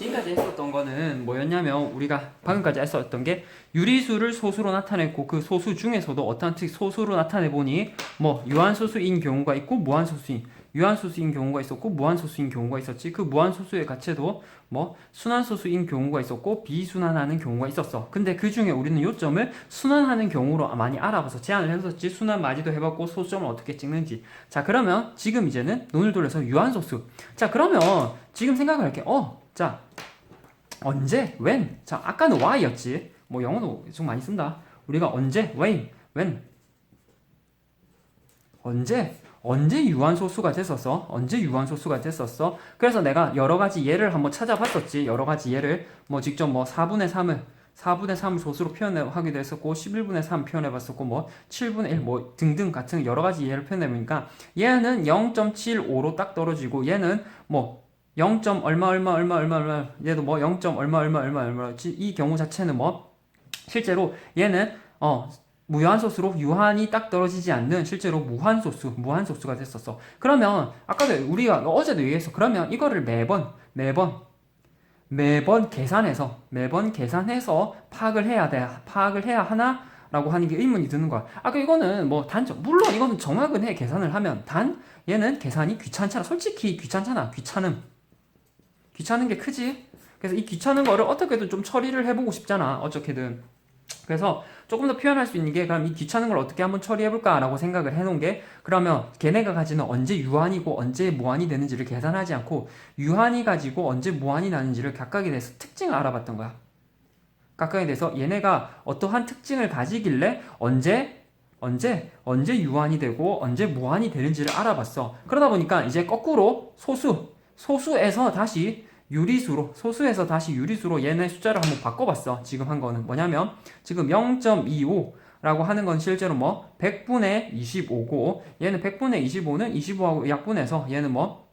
지금까지 했었던 거는 뭐였냐면 우리가 방금까지 했었던 게 유리수를 소수로 나타냈고 그 소수 중에서도 어떤 소수로 나타내보니 뭐 유한소수인 경우가 있고 무한소수인 유한소수인 경우가 있었고 무한소수인 경우가 있었지. 그 무한소수의 가체도 뭐 순환소수인 경우가 있었고 비순환하는 경우가 있었어. 근데 그 중에 우리는 요점을 순환하는 경우로 많이 알아봐서 제안을 했었지. 순환 많이도 해봤고 소수점을 어떻게 찍는지. 자, 그러면 지금 이제는 눈을 돌려서 유한소수. 자, 그러면 지금 생각을 할게. 자, 언제, when. 자, 아까는 why였지. 뭐 영어도 좀 많이 쓴다. 우리가 언제, when. 언제 유한소수가 됐었어? 언제 유한소수가 됐었어? 그래서 내가 여러 가지 예를 한번 찾아봤었지. 여러 가지 예를 뭐 직접 뭐 4분의 3을 소수로 표현하기도 했었고 11분의 3 표현해봤었고 뭐 7분의 1 뭐 등등 같은 여러 가지 예를 표현해보니까 얘는 0.75로 딱 떨어지고 얘는 뭐 0. 얼마 얘도 뭐 0. 얼마 이 경우 자체는 뭐 실제로 얘는 무한소수로 유한이 딱 떨어지지 않는 실제로 무한소수가 됐었어. 그러면 아까도 우리가 어제도 얘기했어. 그러면 이거를 매번 계산해서 파악을 해야 하나? 라고 하는 게 의문이 드는 거야. 아까 이거는 뭐 단점, 물론 이거는 정확은 해. 계산을 하면. 얘는 계산이 귀찮잖아. 솔직히 귀찮잖아. 귀찮은 게 크지? 그래서 이 귀찮은 거를 어떻게든 좀 처리를 해보고 싶잖아. 어떻게든. 그래서 조금 더 표현할 수 있는 게 그럼 이 귀찮은 걸 어떻게 한번 처리해볼까 라고 생각을 해놓은 게 그러면 걔네가 가지는 언제 유한이고 언제 무한이 되는지를 계산하지 않고 유한이 가지고 언제 무한이 나는지를 각각에 대해서 특징을 알아봤던 거야. 각각에 대해서 얘네가 어떠한 특징을 가지길래 언제 유한이 되고 언제 무한이 되는지를 알아봤어. 그러다 보니까 이제 거꾸로 소수에서 다시 유리수로 얘네 숫자를 한번 바꿔봤어. 지금 한 거는 뭐냐면 지금 0.25라고 하는 건 실제로 뭐 100분의 25고 얘는 100분의 25는 25하고 약분해서 얘는 뭐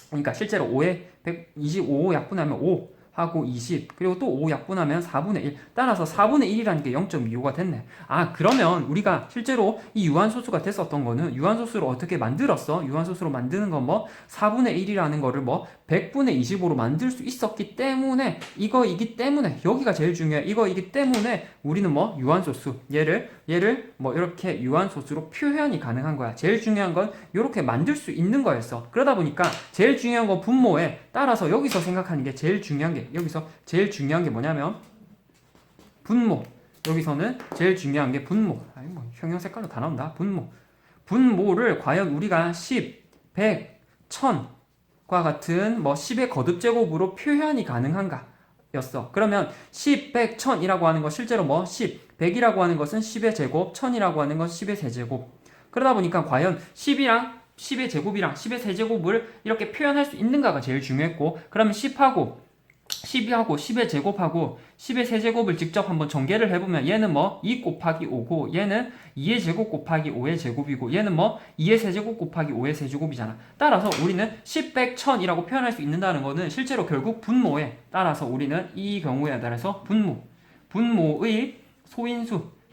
그러니까 실제로 5에 125 약분하면 5 하고 20 그리고 또 5 약분하면 4분의 1 따라서 4분의 1이라는 게 0.25가 됐네. 그러면 우리가 실제로 이 유한소수가 됐었던 거는 유한소수를 어떻게 만들었어? 유한소수로 만드는 건 뭐 4분의 1이라는 거를 뭐 100분의 25로 만들 수 있었기 때문에 이거이기 때문에 여기가 제일 중요해. 이거이기 때문에 우리는 뭐 유한소수 얘를 뭐 이렇게 유한소수로 표현이 가능한 거야. 제일 중요한 건 이렇게 만들 수 있는 거였어. 그러다 보니까 제일 중요한 건 분모에 따라서 여기서 생각하는 게 제일 중요한 게 뭐냐면 분모. 여기서는 제일 중요한 게 분모. 뭐 형용 색깔로 다 나온다. 분모를 과연 우리가 10, 100, 1000과 같은 뭐 10의 거듭제곱으로 표현이 가능한가? 였어. 그러면 10, 100, 1000이라고 하는 거 실제로 뭐 10, 100이라고 하는 것은 10의 제곱, 1000이라고 하는 것은 10의 세제곱. 그러다 보니까 과연 10이랑 10의 제곱이랑 10의 세제곱을 이렇게 표현할 수 있는가가 제일 중요했고 그러면 10하고 12하고 10의 제곱하고 10의 세제곱을 직접 한번 전개를 해보면 얘는 뭐 2 곱하기 5고 얘는 2의 제곱 곱하기 5의 제곱이고 얘는 뭐 2의 세제곱 곱하기 5의 세제곱이잖아. 따라서 우리는 10, 100, 1000이라고 표현할 수 있는다는 거는 실제로 결국 분모에 따라서 우리는 이 경우에 따라서 분모의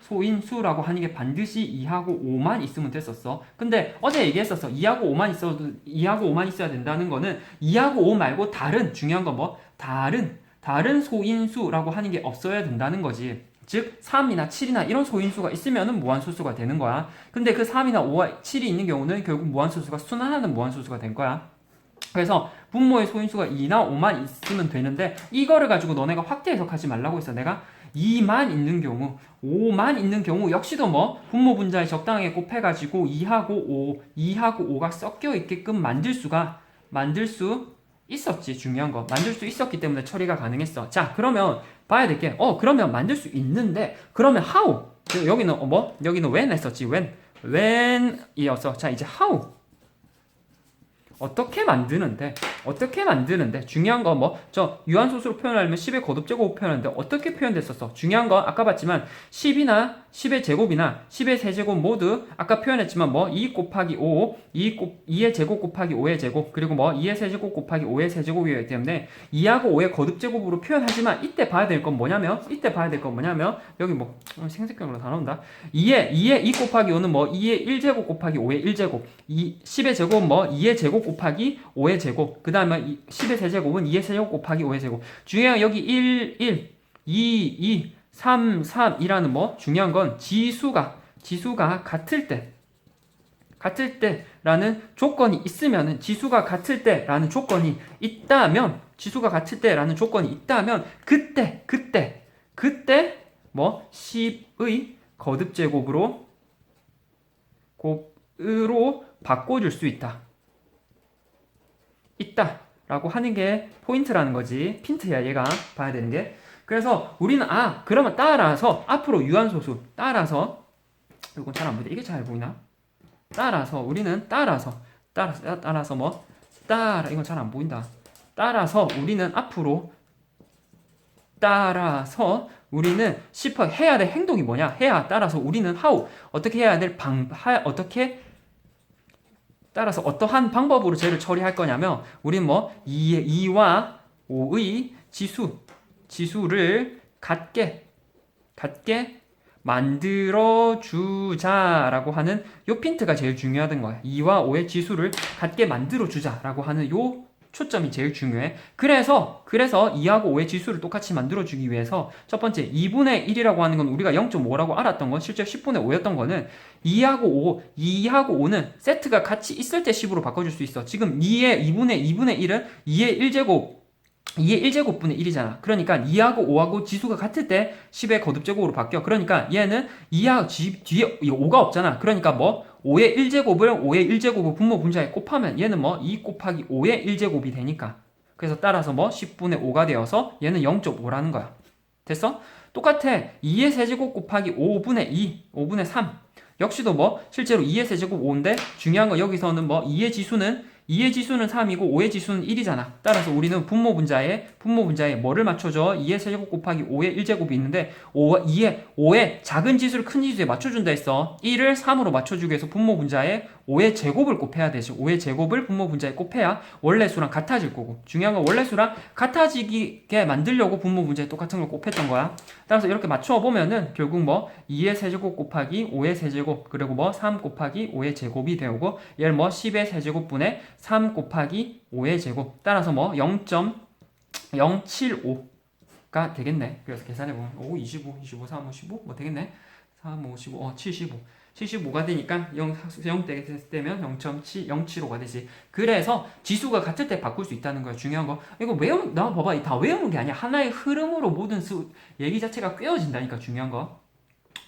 소인수라고 하는 게 반드시 2하고 5만 있으면 됐었어. 근데 어제 얘기했었어. 2하고 5만 있어야 된다는 거는 2하고 5 말고 중요한 건 뭐? 다른 소인수라고 하는 게 없어야 된다는 거지. 즉 3이나 7이나 이런 소인수가 있으면은 무한소수가 되는 거야. 근데 그 3이나 5와 7이 있는 경우는 결국 무한소수가 순환하는 무한소수가 된 거야. 그래서 분모의 소인수가 2나 5만 있으면 되는데 이거를 가지고 너네가 확대 해석하지 말라고 했어. 내가 2만 있는 경우, 5만 있는 경우 역시도 뭐 분모 분자에 적당하게 곱해가지고 2하고 5가 섞여 있게끔 만들 수 있었지. 중요한 거 만들 수 있었기 때문에 처리가 가능했어. 자, 그러면 봐야 될 게 그러면 만들 수 있는데 그러면 how? 여기는 여기는 when 했었지. when이어서 자 이제 how? 어떻게 만드는데 중요한 건 뭐 저 유한소수로 표현하려면 10의 거듭제곱 표현하는데 어떻게 표현됐었어? 중요한 건 아까 봤지만 10이나 10의 제곱이나 10의 세제곱 모두 아까 표현했지만 뭐 2 곱하기 5 2의 제곱 곱하기 5의 제곱 그리고 뭐 2의 세제곱 곱하기 5의 세제곱이기 때문에 2하고 5의 거듭제곱으로 표현하지만 이때 봐야 될 건 뭐냐면 여기 뭐 생색경으로 다 나온다. 2의 2 곱하기 5는 뭐 2의 1제곱 곱하기 5의 1제곱 10의 제곱 뭐 2의 제곱 곱하기 5의 제곱 그 다음에 10의 세제곱은 2의 세제곱 곱하기 5의 제곱. 중요한 여기 1, 1, 2, 2, 3, 3이라는 뭐 중요한 건 지수가 같을 때라는 조건이 있으면은 지수가 같을 때라는 조건이 있다면 그때 뭐 10의 거듭제곱으로 바꿔줄 수 있다라고 하는 게 포인트라는 거지. 핀트야 얘가 봐야 되는 게. 그래서 우리는 그러면 따라서 앞으로 유한소수 따라서 이건 잘 안 보이다. 이게 잘 보이나? 우리는 이건 잘 안 보인다. 따라서 우리는 10 해야 될 행동이 뭐냐? 따라서 우리는 어떻게 해야 될 따라서 어떠한 방법으로 쟤를 처리할 거냐면 우리는 뭐 2와 5의 지수를 같게 만들어주자라고 하는 요 핀트가 제일 중요하던 거야. 2와 5의 지수를 같게 만들어주자라고 하는 요 초점이 제일 중요해. 그래서 2하고 5의 지수를 똑같이 만들어주기 위해서 첫 번째 2분의 1이라고 하는 건 우리가 0.5라고 알았던 건 실제 10분의 5였던 거는 2하고 5는 세트가 같이 있을 때 10으로 바꿔줄 수 있어. 지금 2분의 1은 2의 1제곱분의 1이잖아. 그러니까 2하고 5하고 지수가 같을 때 10의 거듭제곱으로 바뀌어. 그러니까 얘는 뒤에 5가 없잖아. 그러니까 뭐 5의 1제곱을 분모 분자에 곱하면 얘는 뭐 2 곱하기 5의 1제곱이 되니까. 그래서 따라서 뭐 10분의 5가 되어서 얘는 0.5라는 거야. 됐어? 똑같아. 2의 세제곱 곱하기 5분의 3. 역시도 뭐 실제로 2의 세제곱 5인데 중요한 건 여기서는 뭐 2의 지수는 3이고 5의 지수는 1이잖아. 따라서 우리는 분모 분자에 뭐를 맞춰줘? 2의 세제곱 곱하기 5의 1제곱이 있는데 5의 작은 지수를 큰 지수에 맞춰준다 했어. 1을 3으로 맞춰주기 위해서 분모 분자에 5의 제곱을 곱해야 되지. 5의 제곱을 분모 분자에 곱해야 원래 수랑 같아질 거고. 중요한 건 원래 수랑 같아지게 만들려고 분모 분자에 똑같은 걸 곱했던 거야. 따라서 이렇게 맞춰보면은 결국 뭐 2의 세제곱 곱하기 5의 세제곱 그리고 뭐 3 곱하기 5의 제곱이 되고 얘를 뭐 10의 세제곱분의 3 곱하기 5의 제곱 따라서 뭐 0.075가 되겠네. 그래서 계산해보면 5, 25, 3, 5, 15 뭐 되겠네. 3, 5, 15, 75가 되니까 0 되면 0.075가 되지. 그래서 지수가 같을 때 바꿀 수 있다는 거야. 중요한 거. 이거 나 봐봐. 다 외우는 게 아니야. 하나의 흐름으로 모든 얘기 자체가 꿰어진다니까. 중요한 거.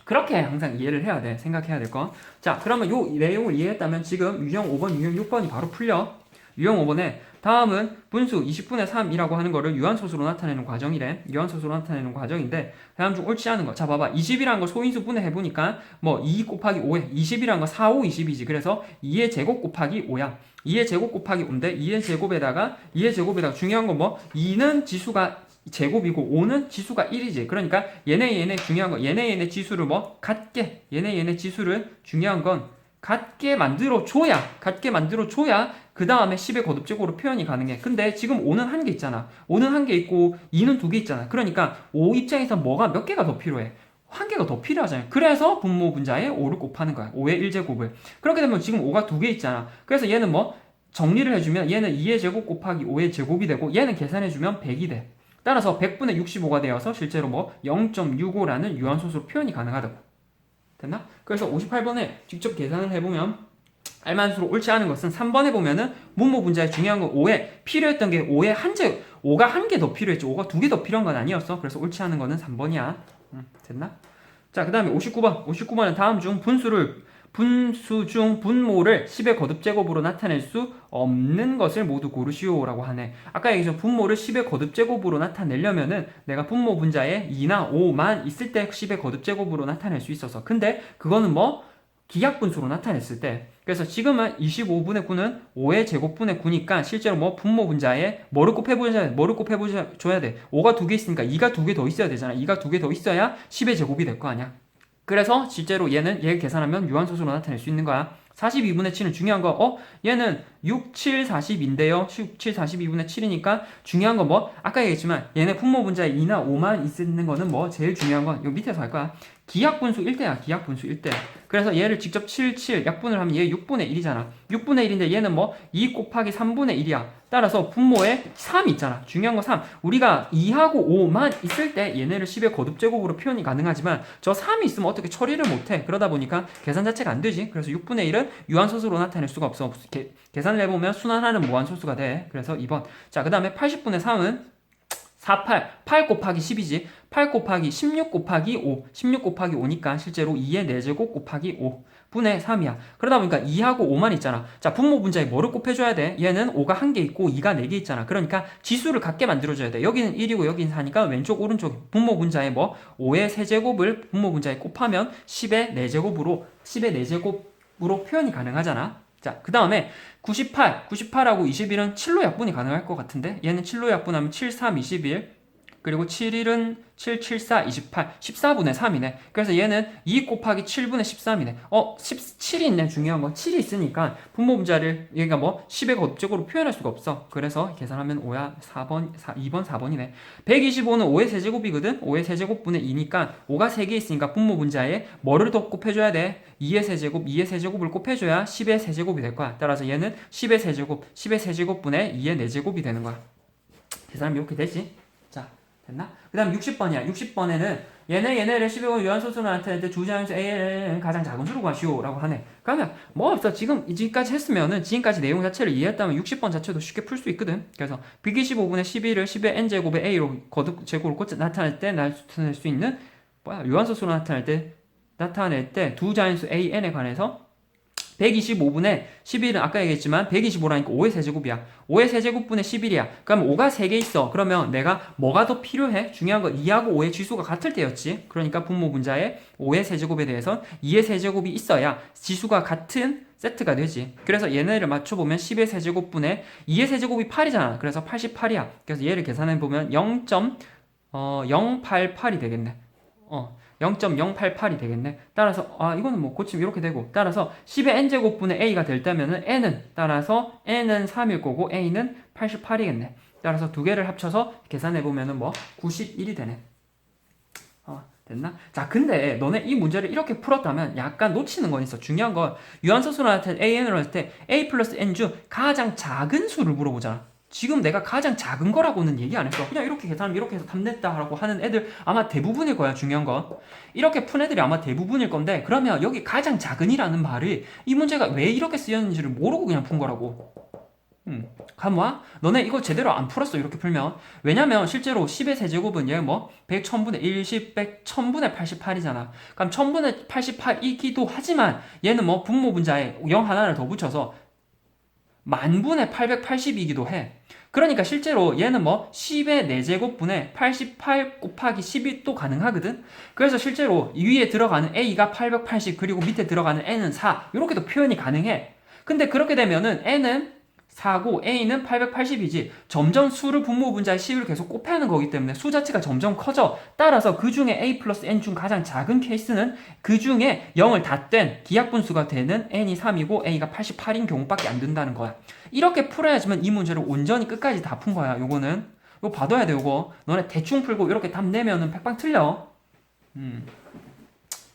그렇게 항상 이해를 해야 돼. 생각해야 될 거. 자, 그러면 요 내용을 이해했다면 지금 유형 5번, 유형 6번이 바로 풀려. 유형 5번에 다음은 분수 20분의 3이라고 하는 거를 유한소수로 나타내는 과정이래. 유한소수로 나타내는 과정인데 다음 중 옳지 않은 거. 자, 봐봐. 20이라는 걸 소인수 분해해보니까 뭐 2 곱하기 5에 20이라는 거 4, 5, 20이지. 그래서 2의 제곱 곱하기 5야. 2의 제곱 곱하기 5인데 2의 제곱에다가 중요한 건 뭐 2는 지수가 제곱이고 5는 지수가 1이지. 그러니까 얘네 중요한 거 얘네 지수를 뭐 같게 얘네 지수를 중요한 건 같게 만들어 줘야 그 다음에 10의 거듭제곱으로 표현이 가능해. 근데 지금 5는 한 개 있잖아. 5는 한 개 있고 2는 두 개 있잖아. 그러니까 5 입장에서 뭐가 몇 개가 더 필요해? 한 개가 더 필요하잖아요. 그래서 분모 분자에 5를 곱하는 거야. 5의 1제곱을. 그렇게 되면 지금 5가 두 개 있잖아. 그래서 얘는 뭐 정리를 해주면 얘는 2의 제곱 곱하기 5의 제곱이 되고 얘는 계산해주면 100이 돼. 따라서 100분의 65가 되어서 실제로 뭐 0.65라는 유한소수로 표현이 가능하다고. 됐나? 그래서 58번에 직접 계산을 해보면 알만수로 옳지 않은 것은 3번에 보면은 분모 분자에 중요한 건 5에 필요했던 게 5에 5가 한 개 더 필요했지. 5가 두 개 더 필요한 건 아니었어. 그래서 옳지 않은 거는 3번이야. 됐나? 자, 그 다음에 59번은 다음 중 분수 중 분모를 10의 거듭제곱으로 나타낼 수 없는 것을 모두 고르시오라고 하네. 아까 얘기했죠. 분모를 10의 거듭제곱으로 나타내려면은 내가 분모 분자에 2나 5만 있을 때 10의 거듭제곱으로 나타낼 수 있어서. 근데 그거는 뭐 기하분수로 나타냈을 때. 그래서 지금은 25분의 9는 5의 제곱분의 9니까 실제로 뭐 분모 분자에 뭐를 곱해줘야 돼. 5가 두 개 있으니까 2가 두 개 더 있어야 되잖아. 2가 두 개 더 있어야 10의 제곱이 될 거 아니야. 그래서 실제로 얘를 계산하면 유한소수로 나타낼 수 있는 거야. 42분의 7은 중요한 거, 얘는 6, 7, 40인데요. 6, 7, 42분의 7이니까 중요한 건 뭐, 아까 얘기했지만 얘네 분모 분자에 2나 5만 있는 거는 뭐, 제일 중요한 건, 요 밑에서 할 거야. 기하분수 1대야. 기하분수 1대. 그래서 얘를 직접 7, 7 약분을 하면 얘 6분의 1이잖아. 6분의 1인데 얘는 뭐 2 곱하기 3분의 1이야. 따라서 분모에 3이 있잖아. 중요한 거 3. 우리가 2하고 5만 있을 때 얘네를 10의 거듭제곱으로 표현이 가능하지만 저 3이 있으면 어떻게 처리를 못해. 그러다 보니까 계산 자체가 안 되지. 그래서 6분의 1은 유한소수로 나타낼 수가 없어. 계산을 해보면 순환하는 무한소수가 돼. 그래서 2번. 자, 그 다음에 80분의 3은 4, 8 곱하기 10이지. 8 곱하기 16 곱하기 5. 16 곱하기 5니까 실제로 2의 4제곱 곱하기 5 분의 3이야. 그러다 보니까 2하고 5만 있잖아. 자, 분모 분자에 뭐를 곱해줘야 돼? 얘는 5가 1개 있고 2가 4개 있잖아. 그러니까 지수를 같게 만들어줘야 돼. 여기는 1이고 여기는 4니까 왼쪽 오른쪽 분모 분자에 뭐 5의 세제곱을 분모 분자에 곱하면 10의 4제곱으로 10의 4제곱으로 표현이 가능하잖아. 자, 그 다음에 98하고 21은 7로 약분이 가능할 것 같은데 얘는 7로 약분하면 7, 3, 21 그리고 7일은 7, 7, 4, 28 14분의 3이네. 그래서 얘는 2 곱하기 7분의 13이네. 7이 있네. 중요한 건 7이 있으니까 분모 분자를 얘가 뭐 10의 거듭적으로 표현할 수가 없어. 그래서 계산하면 5야. 4번, 2번, 4번이네. 125는 5의 세제곱이거든. 5의 세제곱분의 2니까 5가 3개 있으니까 분모 분자에 뭐를 더 곱해줘야 돼? 2의 세제곱, 2의 세제곱을 곱해줘야 10의 세제곱이 될 거야. 따라서 얘는 10의 세제곱, 10의 세제곱분의 2의 4제곱이 되는 거야. 계산하면 이렇게 되지. 됐나? 그 다음 60번이야. 60번에는 얘네를 10의 유한소수로 나타낼 때 주자연수 A는 가장 작은 수로 구하시오 라고 하네. 그러면 뭐 없어. 지금까지 했으면은 지금까지 내용 자체를 이해했다면 60번 자체도 쉽게 풀 수 있거든. 그래서 125분의 11을 10의 n제곱의 A로 거듭 제곱으로 나타낼 때 나타낼 수 있는 유한소수로 나타낼 때 두 자연수 AN에 관해서 125분의 11은 아까 얘기했지만 125라니까 5의 세제곱이야. 5의 세제곱분의 11이야. 그럼 5가 3개 있어. 그러면 내가 뭐가 더 필요해? 중요한 건 2하고 5의 지수가 같을 때였지. 그러니까 분모 분자에 5의 세제곱에 대해서 2의 세제곱이 있어야 지수가 같은 세트가 되지. 그래서 얘네를 맞춰보면 10의 세제곱분의 2의 세제곱이 8이잖아. 그래서 88이야. 그래서 얘를 계산해보면 0.088이 되겠네. 0.088이 되겠네. 따라서 이거는 뭐 고치면 이렇게 되고 따라서 10의 n제곱분의 a가 될 때면은 n은 따라서 n은 3일 거고 a는 88이겠네. 따라서 두 개를 합쳐서 계산해 보면은 뭐 91이 되네. 됐나? 자, 근데 너네 이 문제를 이렇게 풀었다면 약간 놓치는 건 있어. 중요한 건 유한소수로 나타낸 an으로 했을 때 a 플러스 n 중 가장 작은 수를 물어보잖아. 지금 내가 가장 작은 거라고는 얘기 안 했어. 그냥 이렇게 계산하면 이렇게 해서 답냈다라고 하는 애들 아마 대부분일 거야. 중요한 건 이렇게 푼 애들이 아마 대부분일 건데 그러면 여기 가장 작은이라는 말이 이 문제가 왜 이렇게 쓰였는지를 모르고 그냥 푼 거라고. 가모아? 너네 이거 제대로 안 풀었어. 이렇게 풀면. 왜냐면 실제로 10의 세제곱은 얘 뭐 100, 1000분의 1, 10, 100, 1000분의 88이잖아. 그럼 1000분의 88이기도 하지만 얘는 뭐 분모 분자에 0 하나를 더 붙여서 만분의 880이기도 해. 그러니까 실제로 얘는 뭐 10의 4제곱분의 88 곱하기 10이 또 가능하거든. 그래서 실제로 위에 들어가는 a가 880 그리고 밑에 들어가는 n은 4 이렇게도 표현이 가능해. 근데 그렇게 되면은 n은 4고 a는 880이지 점점 수를 분모 분자의 10을 계속 곱하는 거기 때문에 수 자체가 점점 커져. 따라서 그 중에 a 플러스 n 중 가장 작은 케이스는 그 중에 0을 다 뗀 기하분수가 되는 n이 3이고 a가 88인 경우밖에 안 된다는 거야. 이렇게 풀어야지만 이 문제를 온전히 끝까지 다 푼 거야. 요거는 이거 봐둬야 돼. 요거 너네 대충 풀고 이렇게 답 내면은 100방 틀려.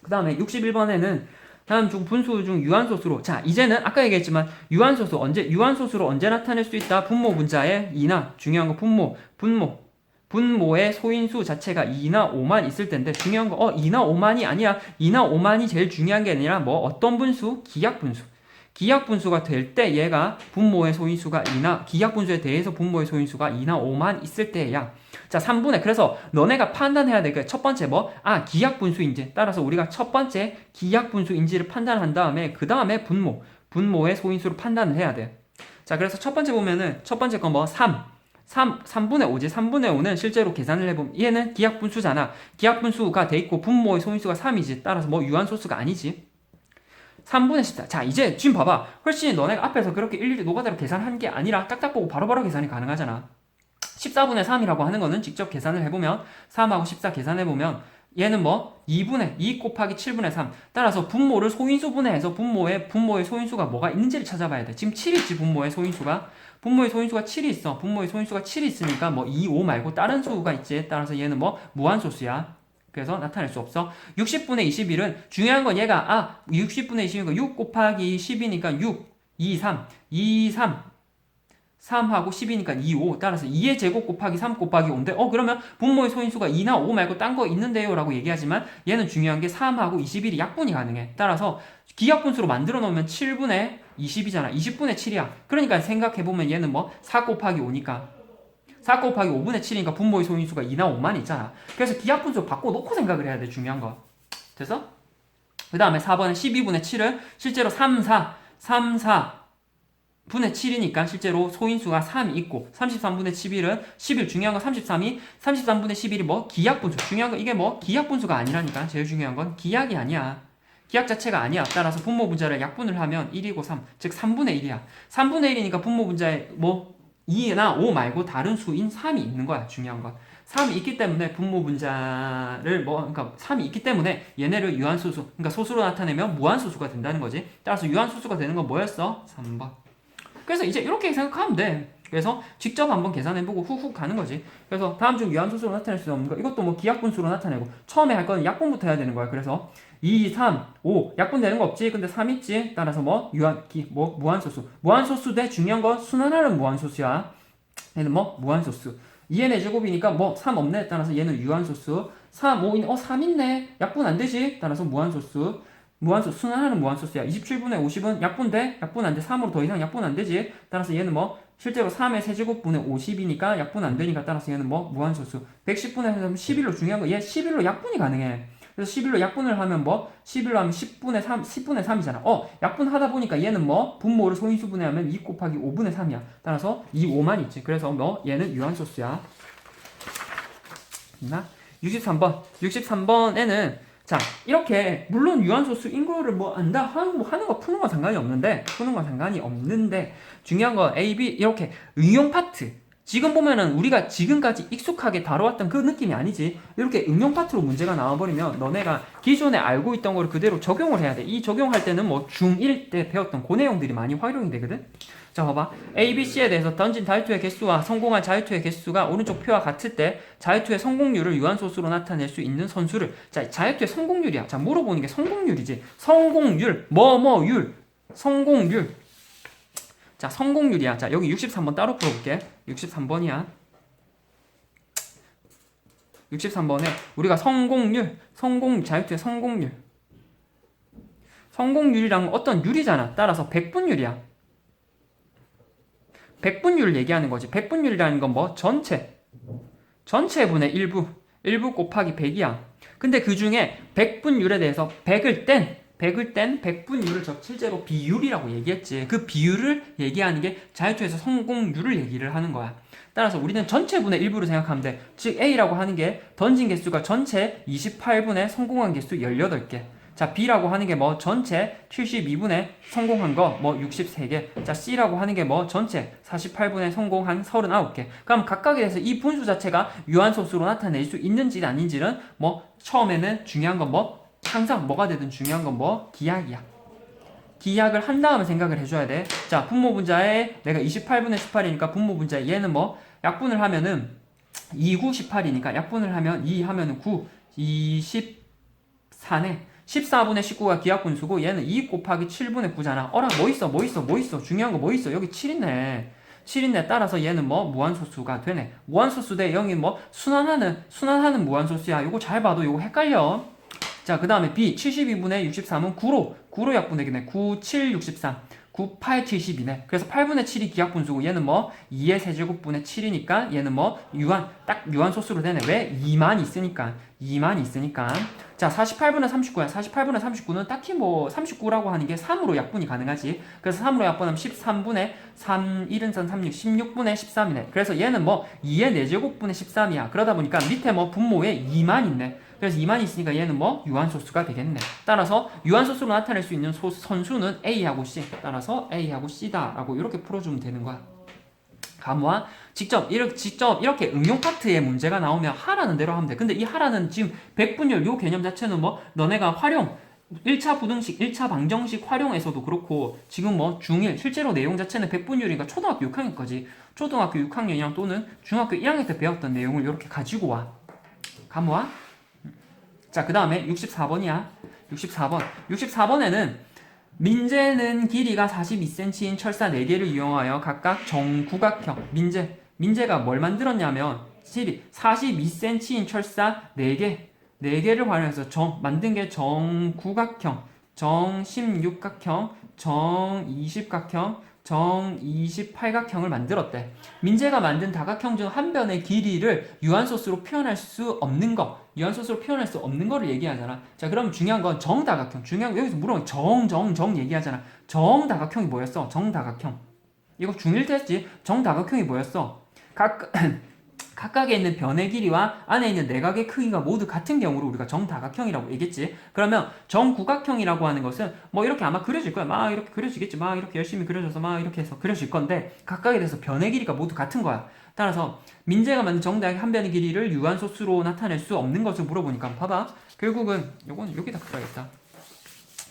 그 다음에 61번에는 다음 중 분수 중 유한소수로 자 이제는 아까 얘기했지만 유한소수로 언제 나타낼 수 있다? 분모 분자에 2나 중요한 거 분모의 소인수 자체가 2나 5만 있을 텐데 중요한 거 2나 5만이 아니야. 2나 5만이 제일 중요한 게 아니라 뭐 어떤 분수? 기하분수가 될 때 얘가 분모의 소인수가 2나 기하분수에 대해서 분모의 소인수가 2나 5만 있을 때야. 자, 3분의 그래서 너네가 판단해야 될 게 첫 번째 기하분수인지 따라서 우리가 첫 번째 기하분수인지를 판단한 다음에 그 다음에 분모의 소인수를 판단을 해야 돼. 자, 그래서 첫 번째 보면은 첫 번째 건 3분의 5지. 3분의 5는 실제로 계산을 해보면 얘는 기하분수잖아. 기하분수가 돼 있고 분모의 소인수가 3이지. 따라서 유한소수가 아니지. 3분의 14. 자, 이제 지금 봐봐. 훨씬 너네가 앞에서 그렇게 일일이 노가다로 계산한 게 아니라 딱딱 보고 바로바로 계산이 가능하잖아. 14분의 3이라고 하는 거는 직접 계산을 해보면 3하고 14 계산해보면 얘는 2 곱하기 7분의 3. 따라서 분모를 소인수분해해서 분모의 소인수가 뭐가 있는지를 찾아봐야 돼. 지금 7이 있지, 분모의 소인수가 7이 있어. 분모의 소인수가 7이 있으니까 2, 5 말고 다른 수가 있지. 따라서 얘는 무한소수야. 그래서 나타낼 수 없어. 60분의 21은 중요한 건 얘가 60분의 20이니까 6 곱하기 10이니까 6, 2, 3, 2, 3 3하고 10이니까 2, 5 따라서 2의 제곱 곱하기 3 곱하기 5인데 그러면 분모의 소인수가 2나 5 말고 딴 거 있는데요 라고 얘기하지만 얘는 중요한 게 3하고 21이 약분이 가능해. 따라서 기약분수로 만들어 놓으면 7분의 20이잖아. 20분의 7이야. 그러니까 생각해보면 얘는 4 곱하기 5니까 4 곱하기 5분의 7이니까 분모의 소인수가 2나 5만 있잖아. 그래서 기약분수 바꿔놓고 생각을 해야 돼. 중요한 거. 됐어? 그 다음에 4번은 12분의 7을 실제로 3, 4 분의 7이니까 실제로 소인수가 3이 있고 33분의 11은 11 중요한 건 33이 33분의 11이 기약분수. 중요한 건 이게 기약분수가 아니라니까. 제일 중요한 건 기약이 아니야. 기약 자체가 아니야. 따라서 분모 분자를 약분을 하면 1이고 3, 즉 3분의 1이야. 3분의 1이니까 분모 분자에 2나 5 말고 다른 수인 3이 있는 거야. 중요한 건 3이 있기 때문에 분모 분자를 그러니까 3이 있기 때문에 얘네를 유한소수, 그러니까 소수로 나타내면 무한소수가 된다는 거지. 따라서 유한소수가 되는 건 뭐였어? 3번. 그래서 이제 이렇게 생각하면 돼. 그래서 직접 한번 계산해보고 훅훅 가는 거지. 그래서 다음 중 유한소수로 나타낼 수 없는 거, 이것도 기약분수로 나타내고 처음에 할 거는 약분부터 해야 되는 거야. 그래서 2, 3, 5 약분 되는 거 없지? 근데 3 있지? 따라서 무한소수. 무한소수 대 중요한 건 순환하는 무한소수야. 얘는 무한소수. 2의 4제곱이니까 3 없네. 따라서 얘는 유한소수. 3, 5, 3 있네. 약분 안 되지? 따라서 무한소수. 무한소수, 순환하는 무한소수야. 27분의 50은 약분돼? 약분 안 돼. 3으로 더 이상 약분 안 되지? 따라서 얘는 실제로 3의 세제곱분의 50이니까 약분 안 되니까 따라서 얘는 무한소수. 110분의 11로 중요한 거, 얘 11로 약분이 가능해. 그래서 11로 약분을 하면 11로 하면 10분의 3, 10분의 3이잖아. 약분하다 보니까 얘는 분모를 소인수분해하면 2 곱하기 5분의 3이야. 따라서 2, 5만 있지. 그래서 얘는 유한소수야. 63번. 63번에는 자, 이렇게 물론 유한소수인 거를 안다 하는 거 푸는 건 상관이 없는데 중요한 건 A, B 이렇게 응용 파트 지금 보면은 우리가 지금까지 익숙하게 다뤄왔던 그 느낌이 아니지. 이렇게 응용 파트로 문제가 나와버리면 너네가 기존에 알고 있던 걸 그대로 적용을 해야 돼. 이 적용할 때는 중1 때 배웠던 그 내용들이 많이 활용이 되거든. 자, 봐봐. A, B, C에 대해서 던진 자유투의 개수와 성공한 자유투의 개수가 오른쪽 표와 같을 때 자유투의 성공률을 유한소수로 나타낼 수 있는 선수를. 자, 자유투의 성공률이야. 자, 물어보는 게 성공률이지. 성공률, 성공률. 자, 성공률이야. 자, 여기 63번 따로 풀어볼게. 63번이야. 63번에 우리가 자유투의 성공률. 성공률이란 어떤 율이잖아. 따라서 백분율이야. 백분율을 얘기하는 거지. 백분율이라는 건 전체분의 일부 곱하기 100이야. 근데 그 중에 백분율에 대해서 100을 뗀 백분율을 실제로 비율이라고 얘기했지. 그 비율을 얘기하는 게 자유투에서 성공률을 얘기를 하는 거야. 따라서 우리는 전체분의 일부를 생각하면 돼. 즉 A라고 하는 게 던진 개수가 전체 28분의 성공한 개수 18개. 자, B라고 하는 게 전체 72분의 성공한 거 63개. 자, C라고 하는 게 전체 48분의 성공한 39개. 그럼 각각에 대해서 이 분수 자체가 유한소수로 나타낼 수 있는지 아닌지는 처음에는 중요한 건 항상 뭐가 되든 중요한 건 기약이야. 기약을 한 다음에 생각을 해줘야 돼. 자, 분모 분자에 내가 28분의 18이니까 분모 분자에 얘는 약분을 하면은 2, 9, 18이니까 약분을 하면 2 하면은 9, 24네. 14분의 19가 기약분수고 얘는 2 곱하기 7분의 9잖아. 뭐 있어? 중요한 거 있어? 여기 7 있네. 7 있네. 따라서 얘는 무한소수가 되네. 무한소수 대 0이 순환하는 무한소수야. 요거 잘 봐도 요거 헷갈려. 자, 그 다음에 B 72분의 63은 9로 약분되겠네. 9, 7, 63 9, 8, 70이네. 그래서 8분의 7이 기약분수고 얘는 2의 세제곱분의 7이니까 얘는 유한소수로 되네. 왜? 2만 있으니까. 자, 48분의 39야. 48분의 39는 딱히 39라고 하는 게 3으로 약분이 가능하지. 그래서 3으로 약분하면 13분의 3, 1은 36, 16분의 13이네. 그래서 얘는 2의 4제곱분의 13이야. 그러다 보니까 밑에 분모에 2만 있네. 그래서 2만 있으니까 얘는 유한소수가 되겠네. 따라서 유한소수로 나타낼 수 있는 선수는 A하고 C. 따라서 A하고 C다 라고 이렇게 풀어주면 되는 거야. 가무와 직접 이렇게 응용 파트에 문제가 나오면 하라는 대로 하면 돼. 근데 이 하라는 지금 백분율 요 개념 자체는 너네가 1차 부등식, 1차 방정식 활용에서도 그렇고 지금 중1 실제로 내용 자체는 백분율이니까 초등학교 6학년까지 초등학교 6학년이랑 또는 중학교 1학년 때 배웠던 내용을 이렇게 가지고 와. 가무와 자, 그 다음에 64번이야. 64번에는 민재는 길이가 42cm인 철사 4개를 이용하여 각각 정구각형. 민재가 뭘 만들었냐면 42cm인 철사 4개를 활용해서 만든 게 정구각형, 정16각형, 정20각형, 정28각형을 만들었대. 민재가 만든 다각형 중 한 변의 길이를 유한소수로 표현할 수 없는 거를 얘기하잖아. 자, 그럼 중요한 건 정다각형. 여기서 물어보면 정 얘기하잖아. 정다각형이 뭐였어? 정다각형. 이거 중1 테스트. 정다각형이 뭐였어? 각각에 있는 변의 길이와 안에 있는 내각의 크기가 모두 같은 경우를 우리가 정다각형이라고 얘기했지. 그러면 정구각형이라고 하는 것은 뭐 이렇게 아마 그려질 거야. 막 이렇게 그려지겠지. 막 이렇게 열심히 그려줘서 막 이렇게 해서 그려질 건데 각각에 대해서 변의 길이가 모두 같은 거야. 따라서 민재가 만든 정다각의 한 변의 길이를 유한소수로 나타낼 수 없는 것을 물어보니까 봐봐. 결국은 요건 여기다 풀어야겠다.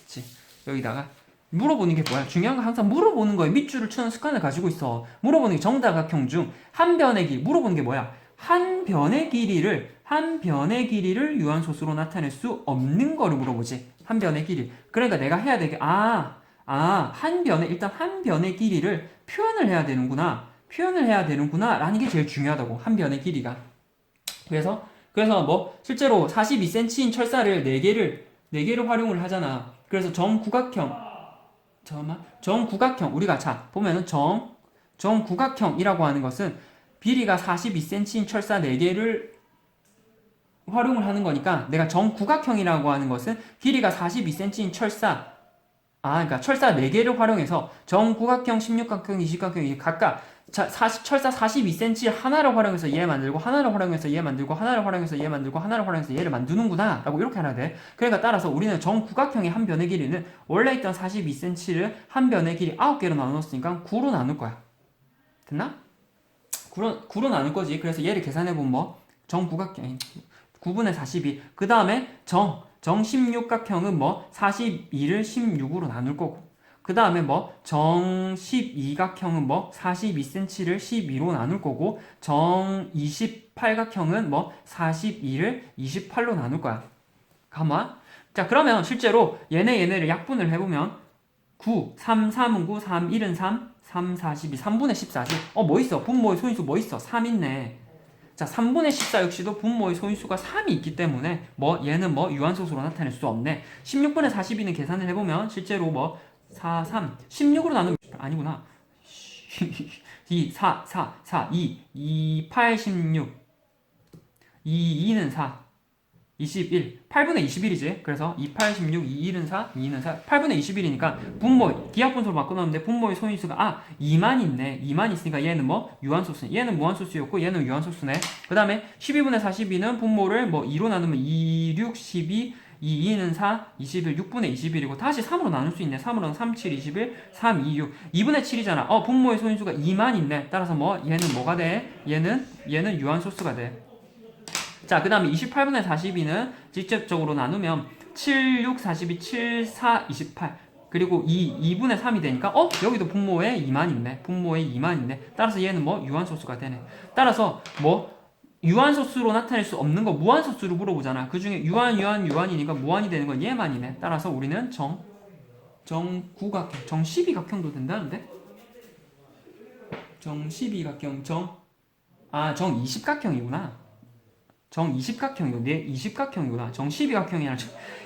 그치. 여기다가 물어보는 게 뭐야? 중요한 건 항상 물어보는 거에 밑줄을 치는 습관을 가지고 있어. 물어보는 게 정다각형 중 한 변의 길이. 물어보는 게 뭐야? 한 변의 길이를 유한소수로 나타낼 수 없는 거를 물어보지. 한 변의 길이. 그러니까 내가 해야 되게 일단 한 변의 길이를 표현을 해야 되는구나 라는 게 제일 중요하다고. 한 변의 길이가. 그래서 뭐 실제로 42cm인 철사를 4개를 활용을 하잖아. 그래서 정구각형 우리가 자 보면은 정구각형이라고 하는 것은 길이가 42cm인 철사 4개를 활용을 하는 거니까 내가 정구각형이라고 하는 것은 길이가 42cm인 그러니까 철사 4개를 활용해서 정구각형, 16각형, 20각형이 각각 철사 42cm 하나를 활용해서 얘 만들고 하나를 활용해서 얘 만들고 하나를 활용해서 얘 만들고 하나를 활용해서 얘를 만드는구나 라고 이렇게 하나 돼. 그러니까 따라서 우리는 정구각형의 한 변의 길이는 원래 있던 42cm를 한 변의 길이 9개로 나눴으니까 9로 나눌 거야. 됐나? 9로 나눌 거지. 그래서 얘를 계산해보면 뭐 정구각형 9분의 42. 그 다음에 정 16각형은 뭐 42를 16으로 나눌 거고. 그 다음에 뭐 정 12각형은 뭐 42cm를 12로 나눌 거고. 정 28각형은 뭐 42를 28로 나눌 거야. 가만. 자, 그러면 실제로 얘네를 약분을 해보면 9, 3, 3은 9, 3, 1은 3, 3, 42, 3분의 14지. 뭐 있어? 분모의 소인수 뭐 있어? 3 있네. 자, 3분의 14 역시도 분모의 소인수가 3이 있기 때문에 얘는 유한소수로 나타낼 수 없네. 16분의 42는 계산을 해보면 실제로 4, 3, 16으로 나누면 아니구나. 2, 4, 2, 8, 16, 2는 4, 21, 8분의 21이지. 그래서 2, 8, 16, 2, 1은 4, 2는 4, 8분의 21이니까 기하분소로 바꿔놨는데 분모의 소인수가 2만 있네. 2만 있으니까 얘는 유한소수. 얘는 무한소수였고 얘는 유한소수네. 그 다음에 12분의 42는 분모를 2로 나누면 2, 6, 12, 2, 2는 4, 21, 6분의 21이고 다시 3으로 나눌 수 있네. 3으로는 3, 7, 21, 3, 2, 6. 2분의 7이잖아. 분모의 소인수가 2만 있네. 따라서 얘는 뭐가 돼? 얘는 유한소수가 돼. 자, 그 다음에 28분의 42는 직접적으로 나누면 7, 6, 42, 7, 4, 28 그리고 2분의 3이 되니까 여기도 분모에 2만 있네. 분모에 2만 있네. 따라서 얘는 유한소수가 되네. 따라서 유한소수로 나타낼 수 없는 거 무한소수로 물어보잖아. 그 중에 유한이니까 무한이 되는 건 얘만이네. 따라서 우리는 정구각형, 정 12각형도 된다는데? 정 12각형, 정 20각형이구나. 정 20각형이고, 내 20각형이구나. 정 12각형이 아니라,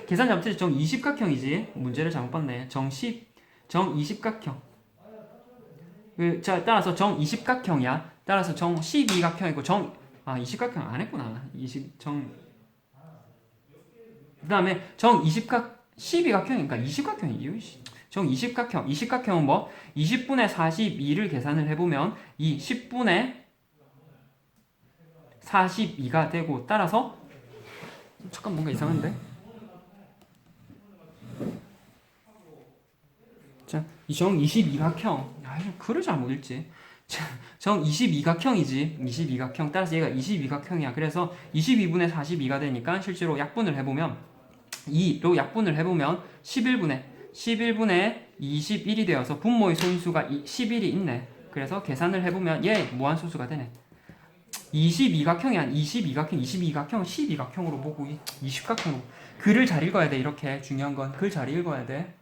계산 잘못해서 정 20각형이지. 문제를 잘못 봤네. 정 20각형. 자, 따라서 정 20각형이야. 따라서 정 12각형이고, 20각형 안 했구나. 그 다음에 정 12각형이니까 20각형이에요. 정 20각형. 20각형은 20분의 42를 계산을 해보면, 이 10분의 42가 되고 따라서 잠깐 뭔가 이상한데? 자, 이 정 22각형 글을 잘 못 읽지. 정 22각형이지. 22각형 따라서 얘가 22각형이야. 그래서 22분의 42가 되니까 실제로 약분을 해보면 2로 약분을 해보면 11분의 21이 되어서 분모의 소인수가 11이 있네. 그래서 계산을 해보면 얘 무한소수가 되네. 22각형이 아니 22각형, 22각형, 12각형으로 보고 20각형으로 글을 잘 읽어야 돼. 이렇게 중요한 건 글 잘 읽어야 돼.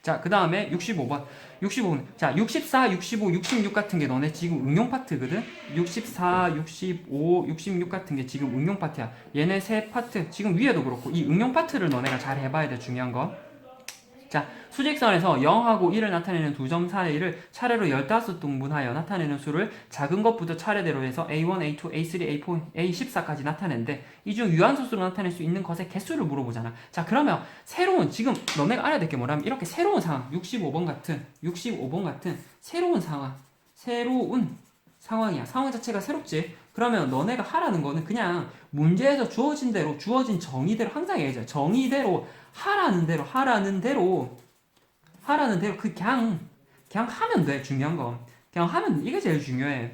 자, 그 다음에 65번. 65번. 자, 64, 65, 66 같은 게 너네 지금 응용 파트거든? 64, 65, 66 같은 게 지금 응용 파트야. 얘네 세 파트, 지금 위에도 그렇고, 이 응용 파트를 너네가 잘 해봐야 돼, 중요한 거. 자, 수직선에서 0하고 1을 나타내는 두 점 사이를 차례로 15등분하여 나타내는 수를 작은 것부터 차례대로 해서 A1, A2, A3, A4, A14까지 나타내는데 이 중 유한소수로 나타낼 수 있는 것의 개수를 물어보잖아. 자, 그러면 새로운 지금 너네가 알아야 될 게 뭐냐면 이렇게 새로운 상황 65번 같은 새로운 상황이야. 상황 자체가 새롭지. 그러면 너네가 하라는 거는 그냥 문제에서 주어진 대로 주어진 정의대로 항상 얘기하자. 정의대로 하라는 대로 그냥 하면 돼. 중요한 거 그냥 하면 이게 제일 중요해.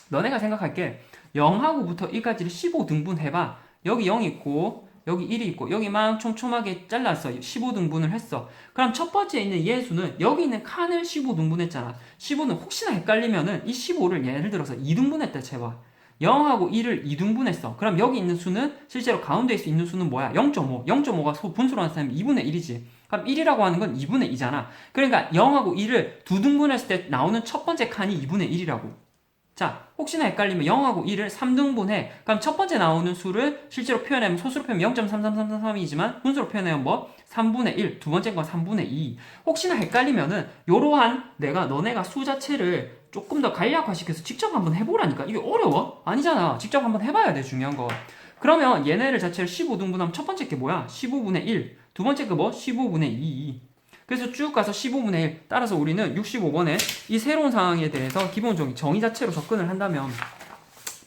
너네가 생각할게 0하고부터 1까지를 15등분 해봐. 여기 0이 있고 여기 1이 있고 여기만 촘촘하게 잘랐어. 15등분을 했어. 그럼 첫 번째에 있는 예수는 여기 있는 칸을 15등분 했잖아. 15는 혹시나 헷갈리면은 이 15를 예를 들어서 2등분 했다 쳐봐. 0하고 1을 2등분 했어. 그럼 여기 있는 수는 실제로 가운데 있는 수는 뭐야? 0.5. 0.5가 분수로 나타나면 2분의 1이지. 그럼 1이라고 하는 건 2분의 2잖아. 그러니까 0하고 1을 2등분 했을 때 나오는 첫 번째 칸이 2분의 1이라고. 자, 혹시나 헷갈리면 0하고 1을 3등분해. 그럼 첫 번째 나오는 수를 실제로 표현하면 소수로 표현하면 0.33333이지만 분수로 표현하면 뭐? 3분의 1. 두 번째 건 3분의 2. 혹시나 헷갈리면은 요러한 너네가 수 자체를 조금 더 간략화시켜서 직접 한번 해보라니까. 이게 어려워? 아니잖아. 직접 한번 해봐야 돼. 중요한 거. 그러면 얘네를 자체를 15등분하면 첫 번째 게 뭐야? 15분의 1. 두 번째 게 뭐? 15분의 2. 그래서 쭉 가서 15분의 1. 따라서 우리는 65번에 이 새로운 상황에 대해서 기본적인 정의 자체로 접근을 한다면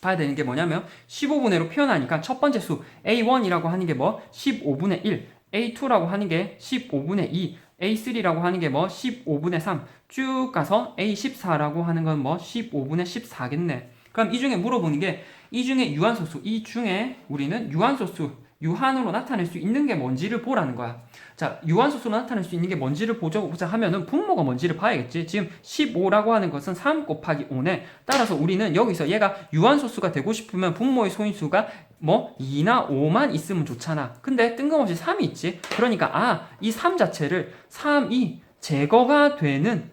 봐야 되는 게 뭐냐면 15분의 1로 표현하니까 첫 번째 수 A1이라고 하는 게 뭐? 15분의 1. A2라고 하는 게 15분의 2. A3라고 하는 게 뭐? 15분의 3. 쭉 가서 A14라고 하는 건 뭐? 15분의 14겠네. 그럼 이 중에 물어보는 게 이 중에 유한소수, 이 중에 우리는 유한소수, 유한으로 나타낼 수 있는 게 뭔지를 보라는 거야. 자, 유한소수로 나타낼 수 있는 게 뭔지를 보자 하면은 분모가 뭔지를 봐야겠지. 지금 15라고 하는 것은 3 곱하기 5네. 따라서 우리는 여기서 얘가 유한소수가 되고 싶으면 분모의 소인수가 뭐 2나 5만 있으면 좋잖아. 근데 뜬금없이 3이 있지. 그러니까 이 3 자체를 3이 제거가 되는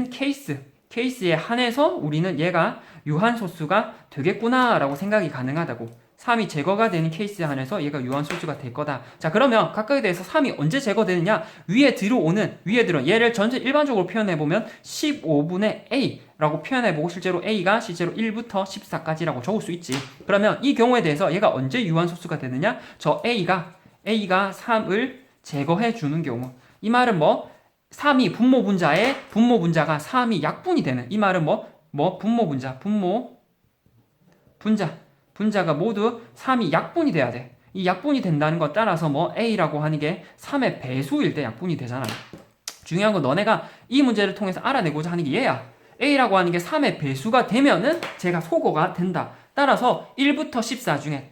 케이스에 한해서 우리는 얘가 유한소수가 되겠구나 라고 생각이 가능하다고. 3이 제거가 되는 케이스에 한해서 얘가 유한소수가 될 거다. 자, 그러면 각각에 대해서 3이 언제 제거되느냐? 위에 들어오는 얘를 전체 일반적으로 표현해보면 15분의 A라고 표현해보고 실제로 A가 실제로 1부터 14까지라고 적을 수 있지. 그러면 이 경우에 대해서 얘가 언제 유한소수가 되느냐? 저 A가 3을 제거해주는 경우. 이 말은 뭐? 3이 분모분자가 3이 약분이 되는. 이 말은 분자가 모두 3이 약분이 돼야 돼. 이 약분이 된다는 것 따라서 A라고 하는 게 3의 배수일 때 약분이 되잖아. 중요한 건 너네가 이 문제를 통해서 알아내고자 하는 게 얘야. A라고 하는 게 3의 배수가 되면은 제가 소거가 된다. 따라서 1부터 14 중에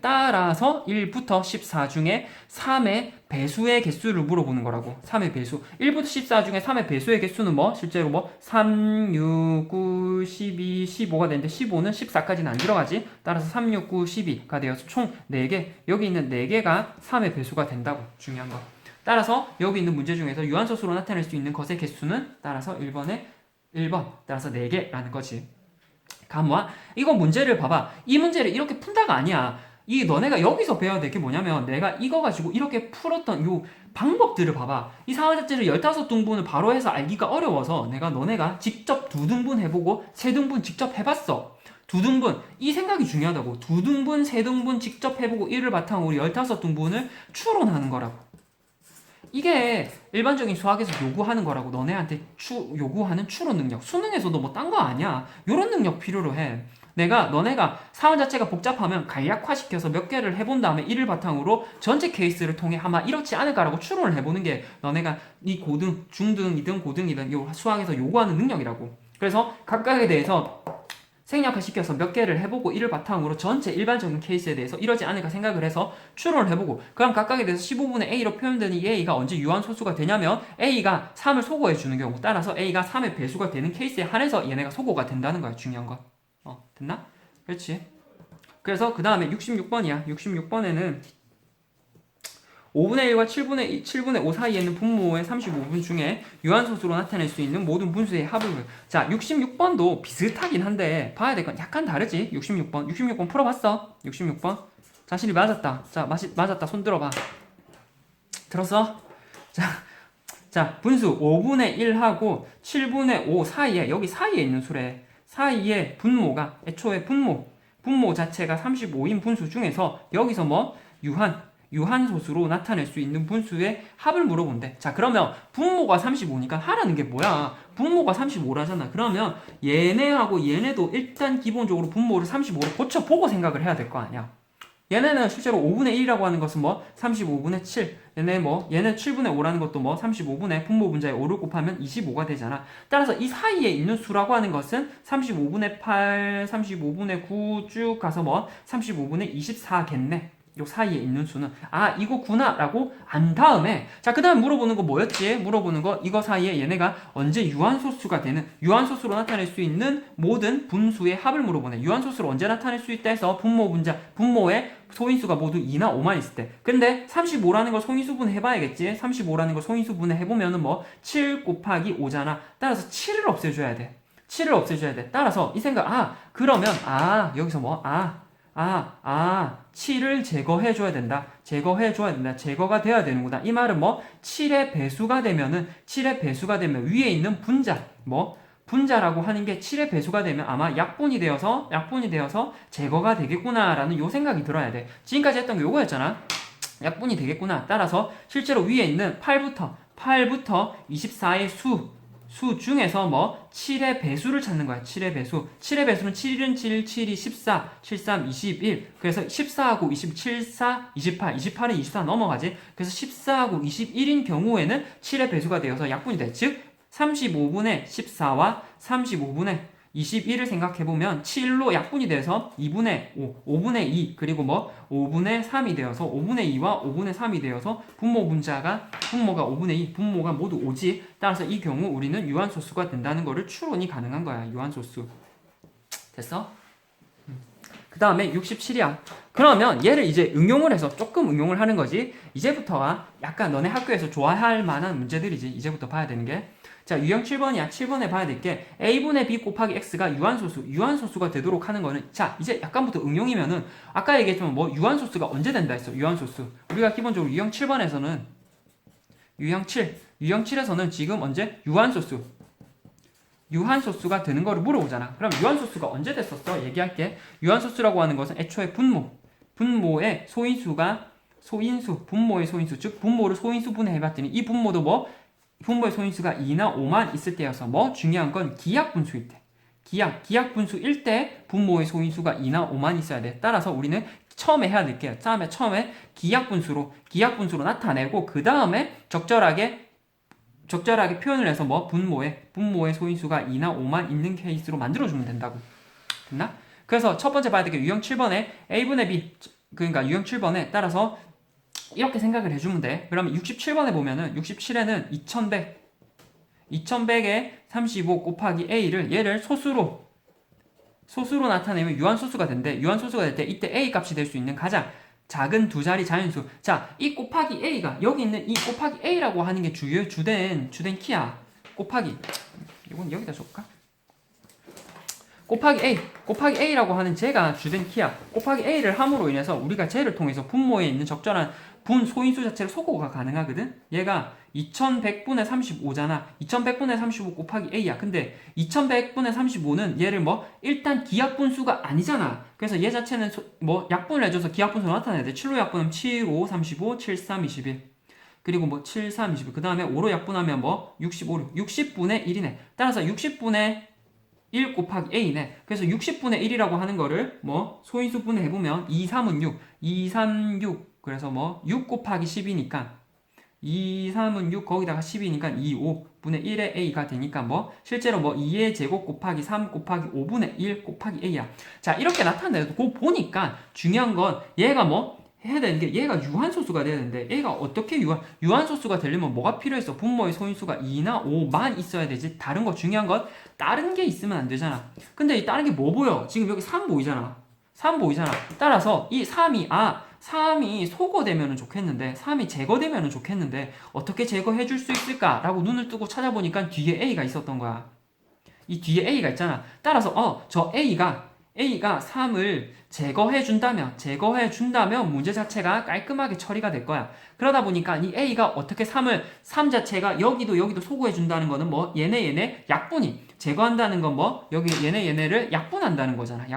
3의 배수의 개수를 물어보는 거라고. 3의 배수. 1부터 14 중에 3의 배수의 개수는 실제로 3, 6, 9, 12, 15가 되는데 15는 14까지는 안 들어가지. 따라서 3, 6, 9, 12가 되어서 총 4개. 여기 있는 4개가 3의 배수가 된다고. 중요한 거. 따라서 여기 있는 문제 중에서 유한소수로 나타낼 수 있는 것의 개수는 따라서 1번. 따라서 4개라는 거지. 감화? 이거 문제를 봐봐. 이 문제를 이렇게 푼다가 아니야. 이 너네가 여기서 배워야 될 게 뭐냐면 내가 이거 가지고 이렇게 풀었던 요 방법들을 봐봐. 이 상황 자체를 15등분을 바로 해서 알기가 어려워서 너네가 직접 2등분 해보고 3등분 직접 해봤어. 2등분, 이 생각이 중요하다고. 2등분, 3등분 직접 해보고 이를 바탕으로 15등분을 추론하는 거라고. 이게 일반적인 수학에서 요구하는 거라고. 너네한테 요구하는 추론 능력. 수능에서도 딴 거 아니야. 요런 능력 필요로 해. 너네가 상황 자체가 복잡하면 간략화시켜서 몇 개를 해본 다음에 이를 바탕으로 전체 케이스를 통해 아마 이렇지 않을까라고 추론을 해보는 게 너네가 이 고등, 중등이든 고등이든 요 수학에서 요구하는 능력이라고. 그래서 각각에 대해서 생략화시켜서 몇 개를 해보고 이를 바탕으로 전체 일반적인 케이스에 대해서 이러지 않을까 생각을 해서 추론을 해보고 그럼 각각에 대해서 15분의 A로 표현되는 이 A가 언제 유한소수가 되냐면 A가 3을 소거해주는 경우 따라서 A가 3의 배수가 되는 케이스에 한해서 얘네가 소거가 된다는 거야. 중요한 건. 됐나? 그렇지? 그래서 그 다음에 66번이야. 66번에는 5분의 1과 7분의 5 사이에 있는 분모의 35분 중에 유한소수로 나타낼 수 있는 모든 분수의 합을. 자, 66번도 비슷하긴 한데 봐야 될 건 약간 다르지. 66번. 66번 풀어봤어? 66번. 자신이 맞았다. 자, 맞았다. 손 들어봐. 들었어? 자, 분수 5분의 1하고 7분의 5 사이에, 여기 사이에 있는 수래. 사이에 분모가, 애초에 분모 자체가 35인 분수 중에서 여기서 뭐 유한소수로 나타낼 수 있는 분수의 합을 물어본대. 자, 그러면 분모가 35니까 하라는 게 뭐야? 분모가 35라잖아. 그러면 얘네하고 얘네도 일단 기본적으로 분모를 35로 고쳐보고 생각을 해야 될 거 아니야. 얘네는 실제로 5분의 1이라고 하는 것은 뭐 35분의 7. 얘네 7분의 5라는 것도 뭐 35분의 분모 분자에 5를 곱하면 25가 되잖아. 따라서 이 사이에 있는 수라고 하는 것은 35분의 8, 35분의 9 쭉 가서 뭐 35분의 24겠네. 요 사이에 있는 수는 이거구나 라고 안 다음에, 자, 그 다음 물어보는 거 뭐였지? 물어보는 거 이거 사이에 얘네가 언제 유한소수가 되는, 유한소수로 나타낼 수 있는 모든 분수의 합을 물어보네. 유한소수로 언제 나타낼 수 있다 해서 분모의 소인수가 모두 2나 5만 있을 때. 근데 35라는 걸 소인수분 해봐야겠지. 35라는 걸 소인수분해 해보면은 뭐 7 곱하기 5잖아. 따라서 7을 없애줘야 돼. 7을 없애줘야 돼. 따라서 이 생각, 그러면 여기서 뭐 7을 제거해줘야 된다. 제거가 돼야 되는구나. 이 말은 뭐 7의 배수가 되면 위에 있는 분자라고 하는 게 7의 배수가 되면 아마 약분이 되어서 제거가 되겠구나라는 요 생각이 들어야 돼. 지금까지 했던 게 요거였잖아. 약분이 되겠구나. 따라서 실제로 위에 있는 8부터 24의 수 중에서 뭐 7의 배수를 찾는 거야. 7의 배수. 7의 배수는 7은 7, 7이 14, 73, 21. 그래서 14하고 27, 4, 28. 28은 24 넘어가지. 그래서 14하고 21인 경우에는 7의 배수가 되어서 약분이 돼. 즉 35분의 14와 35분의 21을 생각해보면 7로 약분이 돼서 2분의 5, 5분의 2, 그리고 뭐 5분의 3이 되어서 5분의 2와 5분의 3이 되어서 분모가 5분의 2, 분모가 모두 5지. 따라서 이 경우 우리는 유한소수가 된다는 것을 추론이 가능한 거야. 유한소수. 됐어? 그 다음에 67이야. 그러면 얘를 이제 응용을 해서 조금 응용을 하는 거지. 이제부터가 약간 너네 학교에서 좋아할 만한 문제들이지. 이제부터 봐야 되는 게. 자, 유형 7번이야. 7번에 봐야 될 게 a분의 b 곱하기 x가 유한소수가 되도록 하는 거는, 자, 이제 약간부터 응용이면은 아까 얘기했지만 뭐 유한소수가 언제 된다 했어. 유한소수. 우리가 기본적으로 유형 7번에서는 유형 7에서는 지금 언제 유한소수가 되는 거를 물어보잖아. 그럼 유한소수가 언제 됐었어? 얘기할게. 유한소수라고 하는 것은 애초에 분모의 분모의 소인수, 즉 분모를 소인수분해 해봤더니 이 분모도 분모의 소인수가 2나 5만 있을 때여서 중요한 건 기약분수일 때. 기약분수일 때 분모의 소인수가 2나 5만 있어야 돼. 따라서 우리는 처음에 해야 될 게, 처음에 기약분수로 나타내고, 그 다음에 적절하게 표현을 해서 분모의 소인수가 2나 5만 있는 케이스로 만들어주면 된다고. 됐나? 그래서 첫 번째 봐야 될 게 유형 7번에 a분의 b, 그러니까 유형 7번에 따라서 이렇게 생각을 해주면 돼. 그러면 67번에 보면은 67에는 2100에 35 곱하기 a를 얘를 소수로 나타내면 유한소수가 된대. 유한소수가 될 때 이때 a 값이 될 수 있는 가장 작은 두 자리 자연수. 자, 이 곱하기 a가 여기 있는 이 곱하기 a라고 하는 게 주된 키야. 이건 여기다 줄까? 곱하기 a라고 하는 쟤가 주된 키야. 곱하기 a를 함으로 인해서 우리가 쟤를 통해서 분모에 있는 적절한 소인수 자체를 소거가 가능하거든. 얘가 2100분의 35잖아. 2100분의 35 곱하기 a야. 근데 2100분의 35는 얘를 일단 기약분수가 아니잖아. 그래서 얘 자체는 약분을 해줘서 기약분수로 나타내야 돼. 7로 약분하면 7, 5, 35, 7, 3, 21. 그리고 7, 3, 21. 그 다음에 5로 약분하면 65, 60분의 1이네. 따라서 60분의 1 곱하기 a네. 그래서 60분의 1이라고 하는 거를 소인수분해 해보면 2, 3은 6, 2, 3, 6. 그래서 6 곱하기 10이니까 2, 3은 6, 거기다가 10이니까 2, 5분의 1의 a가 되니까 실제로 2의 제곱 곱하기 3 곱하기 5분의 1 곱하기 a야. 자, 이렇게 나타내도 보니까 중요한 건 얘가 해야 되는 게 얘가 유한소수가 돼야 되는데 얘가 어떻게 유한소수가 되려면 뭐가 필요했어? 분모의 소인수가 2나 5만 있어야 되지. 다른 거 중요한 건 다른 게 있으면 안 되잖아. 근데 이 다른 게 뭐 보여? 지금 여기 3 보이잖아. 3 보이잖아. 따라서 이 3이 소거되면 좋겠는데 3이 제거되면 좋겠는데 어떻게 제거해 줄 수 있을까라고 눈을 뜨고 찾아보니까 뒤에 A가 있었던 거야. 이 뒤에 A가 있잖아. 따라서 저 A가 3을 제거해 준다면 문제 자체가 깔끔하게 처리가 될 거야. 그러다 보니까 이 A가 어떻게 3 자체가 여기도 소거해 준다는 거는 뭐 얘네 약분이 제거한다는 건 뭐 여기 얘네를 약분한다는 거잖아.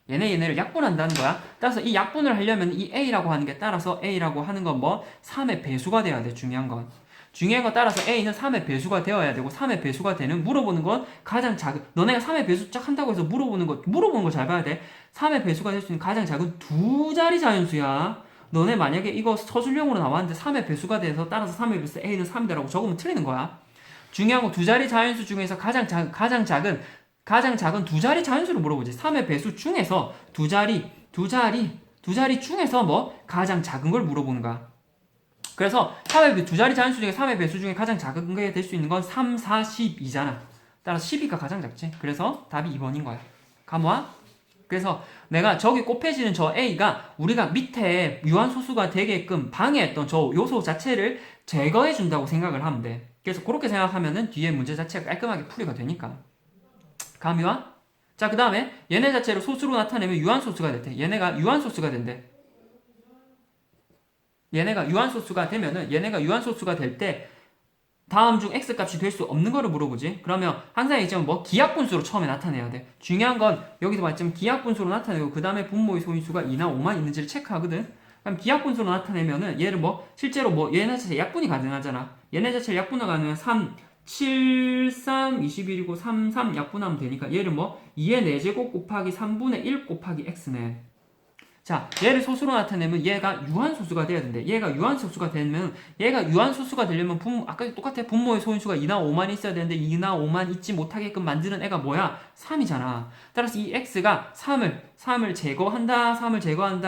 얘네를 약분한다는 거야. 따라서 이 약분을 하려면 이 A라고 하는 게 따라서 A라고 하는 건 뭐 3의 배수가 돼야 돼. 중요한 건 따라서 A는 3의 배수가 되어야 되고 3의 배수가 되는 물어보는 건 가장 작은 너네가 3의 배수 쫙 한다고 해서 물어보는 거 잘 봐야 돼. 3의 배수가 될 수 있는 가장 작은 두 자리 자연수야. 너네 만약에 이거 서술형으로 나왔는데 3의 배수가 돼서 따라서 3의 배수 A는 3이라고 적으면 틀리는 거야. 중요한 건 두 자리 자연수 중에서 가장 작은 두 자리 자연수를 물어보지. 3의 배수 중에서 두 자리 중에서 뭐 가장 작은 걸 물어보는 거야. 그래서 두 자리 자연수 중에 3의 배수 중에 가장 작은 게 될 수 있는 건 3, 4, 12잖아. 따라서 12가 가장 작지. 그래서 답이 2번인 거야. 감와? 그래서 내가 저기 곱해지는 저 A가 우리가 밑에 유한소수가 되게끔 방해했던 저 요소 자체를 제거해 준다고 생각을 하면 돼. 그래서 그렇게 생각하면은 뒤에 문제 자체가 깔끔하게 풀이가 되니까. 감이 와? 자, 그 다음에 얘네 자체를 소수로 나타내면 유한소수가 될 때 얘네가 유한소수가 된대. 얘네가 유한소수가 될 때 다음 중 x값이 될 수 없는 거를 물어보지. 그러면 항상 얘기했지만 뭐 기하분수로 처음에 나타내야 돼. 중요한 건 여기도 봤지만 기하분수로 나타내고 그 다음에 분모의 소인수가 2나 5만 있는지를 체크하거든. 그럼 기하분수로 나타내면은 얘를 뭐 실제로 뭐 얘네 자체 약분이 가능하잖아. 얘네 자체 약분이 가능한 3, 7, 3, 21이고 3, 3 약분하면 되니까 얘를 뭐 2의 4제곱 곱하기 3분의 1 곱하기 x네. 자, 얘를 소수로 나타내면 얘가 유한소수가 돼야 된대. 얘가 유한소수가 되려면 아까 똑같아. 분모의 소인수가 2나 5만 있어야 되는데 2나 5만 있지 못하게끔 만드는 애가 뭐야? 3이잖아. 따라서 이 x가 3을 제거한다.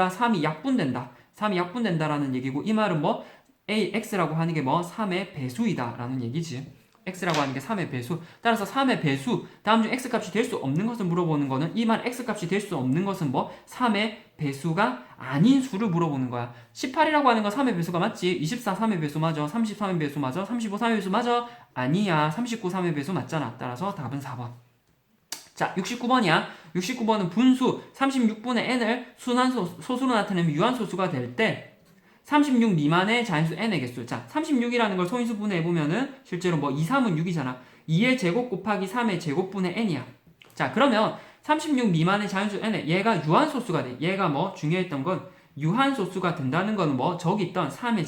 3이 약분된다. 3이 약분된다라는 얘기고 이 말은 뭐 x라고 하는 게 뭐 3의 배수이다라는 얘기지. x라고 하는 게 3의 배수. 따라서 3의 배수, 다음 중 x값이 될 수 없는 것을 물어보는 거는 이 말 x값이 될 수 없는 것은 뭐 3의 배수가 아닌 수를 물어보는 거야. 18이라고 하는 건 3의 배수가 맞지? 24 3의 배수 맞아? 30 3의 배수 맞아? 35 3의 배수 맞아? 아니야. 39 3의 배수 맞잖아. 따라서 답은 4번. 자, 69번이야. 69번은 분수 36분의 n을 소수로 나타내면 유한소수가 될 때 36 미만의 자연수 n의 개수. 자, 36이라는 걸 소인수 분해해보면은 실제로 뭐 2, 3은 6이잖아. 2의 제곱 곱하기 3의 제곱분의 n이야. 자, 그러면 36 미만의 자연수 n에 얘가 유한소수가 돼. 얘가 뭐 중요했던 건 유한소수가 된다는 거는 뭐 저기 있던 3의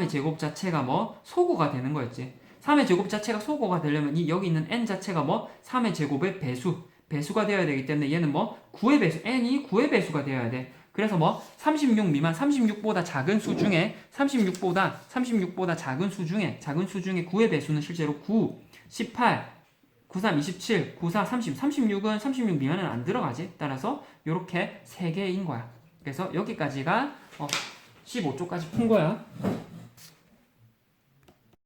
제곱 자체가 뭐 소거가 되는 거였지. 3의 제곱 자체가 소거가 되려면 이 여기 있는 n 자체가 뭐 3의 제곱의 배수가 되어야 되기 때문에 얘는 뭐 9의 배수, n이 9의 배수가 되어야 돼. 그래서 뭐 36 미만, 36보다 작은 수 중에 36보다 작은 수 중에 9의 배수는 실제로 9, 18, 93, 27, 94, 30, 36은 36 미만은 안 들어가지. 따라서 이렇게 3개인 거야. 그래서 여기까지가 15쪽까지 푼 거야.